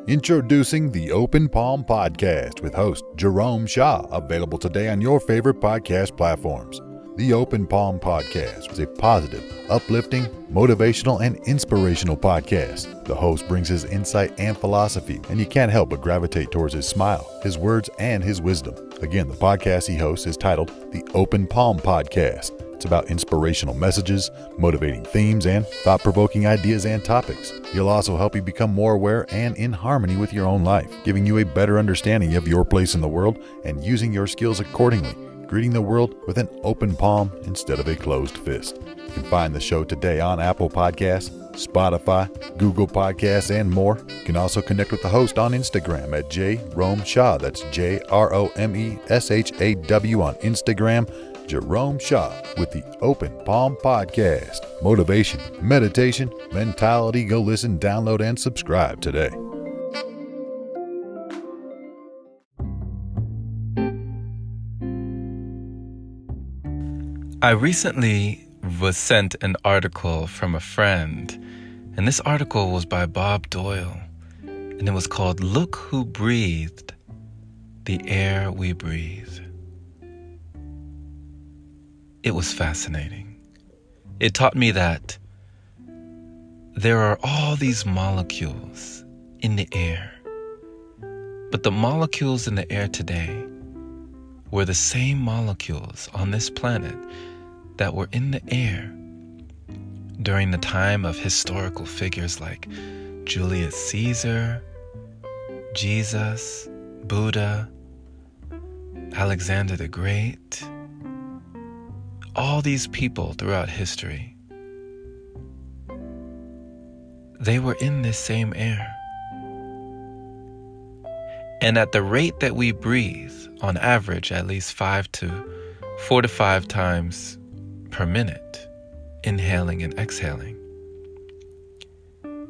Introducing the Open Palm Podcast with host Jerome Shaw, available today on your favorite podcast platforms. The Open Palm Podcast is a positive, uplifting, motivational, and inspirational podcast. The host brings his insight and philosophy, and you can't help but gravitate towards his smile, his words, and his wisdom. Again, the podcast he hosts is titled The Open Palm Podcast. It's about inspirational messages, motivating themes, and thought-provoking ideas and topics. He'll also help you become more aware and in harmony with your own life, giving you a better understanding of your place in the world and using your skills accordingly, greeting the world with an open palm instead of a closed fist. You can find the show today on Apple Podcasts, Spotify, Google Podcasts, and more. You can also connect with the host on Instagram at Jerome Shaw. That's JROMESHAW on Instagram. Jerome Shaw with the Open Palm Podcast. Motivation, meditation, mentality. Go listen, download, and subscribe today. I recently was sent an article from a friend, and this article was by Bob Doyle, and it was called "Look Who Breathed the Air We Breathe." It was fascinating. It taught me that there are all these molecules in the air, but the molecules in the air today were the same molecules on this planet that were in the air during the time of historical figures like Julius Caesar, Jesus, Buddha, Alexander the Great. All these people throughout history, they were in this same air. And at the rate that we breathe, on average, at least 4 to 5 times per minute, inhaling and exhaling,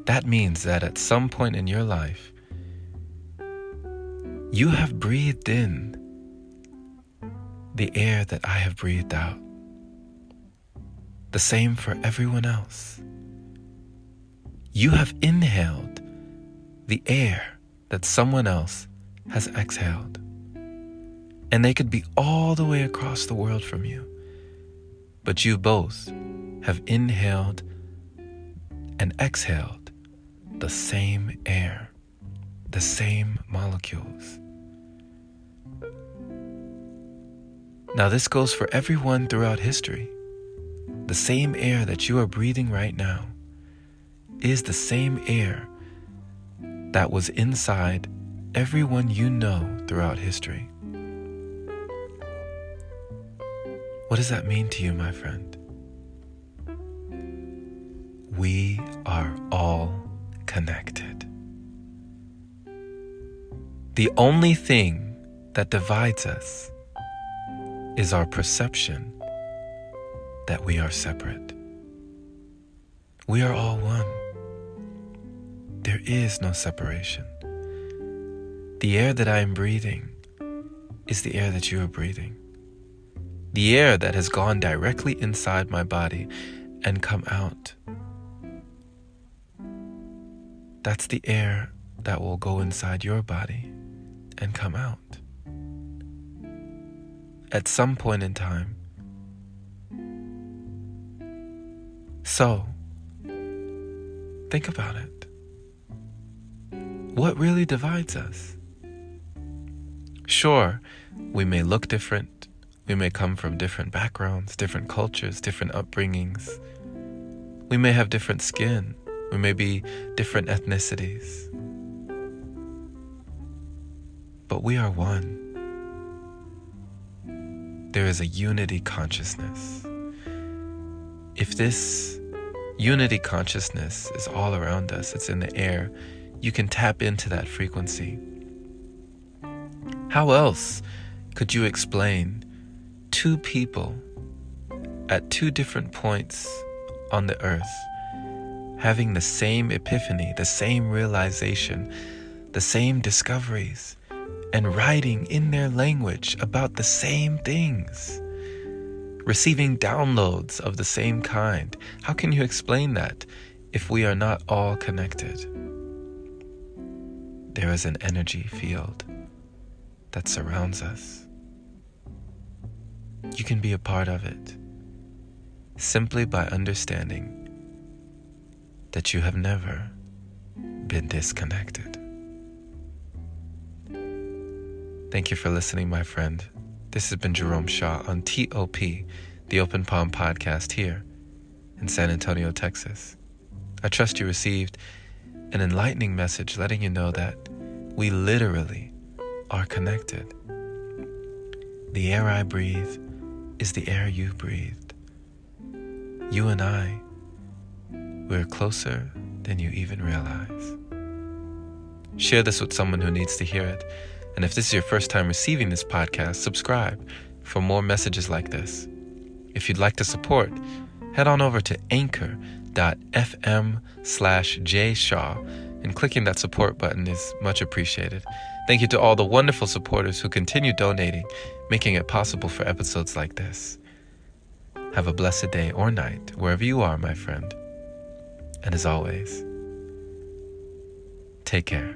that means that at some point in your life, you have breathed in the air that I have breathed out. The same for everyone else. You have inhaled the air that someone else has exhaled. And they could be all the way across the world from you. But you both have inhaled and exhaled the same air, the same molecules. Now this goes for everyone throughout history. The same air that you are breathing right now is the same air that was inside everyone you know throughout history. What does that mean to you, my friend? We are all connected. The only thing that divides us is our perception that we are separate. We are all one. There is no separation. The air that I am breathing is the air that you are breathing. The air that has gone directly inside my body and come out. That's the air that will go inside your body and come out. At some point in time. So, think about it. What really divides us? Sure, we may look different. We may come from different backgrounds, different cultures, different upbringings. We may have different skin. We may be different ethnicities. But we are one. There is a unity consciousness. If this unity consciousness is all around us, it's in the air, you can tap into that frequency. How else could you explain two people at two different points on the earth having the same epiphany, the same realization, the same discoveries, and writing in their language about the same things? Receiving downloads of the same kind. How can you explain that if we are not all connected? there is an energy field that surrounds us. You can be a part of it simply by understanding that you have never been disconnected. Thank you for listening, my friend. This has been Jerome Shaw on TOP, the Open Palm Podcast here in San Antonio, Texas. I trust you received an enlightening message letting you know that we literally are connected. The air I breathe is the air you breathed. You and I, we're closer than you even realize. Share this with someone who needs to hear it. And if this is your first time receiving this podcast, subscribe for more messages like this. If you'd like to support, head on over to anchor.fm/jshaw, and clicking that support button is much appreciated. Thank you to all the wonderful supporters who continue donating, making it possible for episodes like this. Have a blessed day or night, wherever you are, my friend. And as always, take care.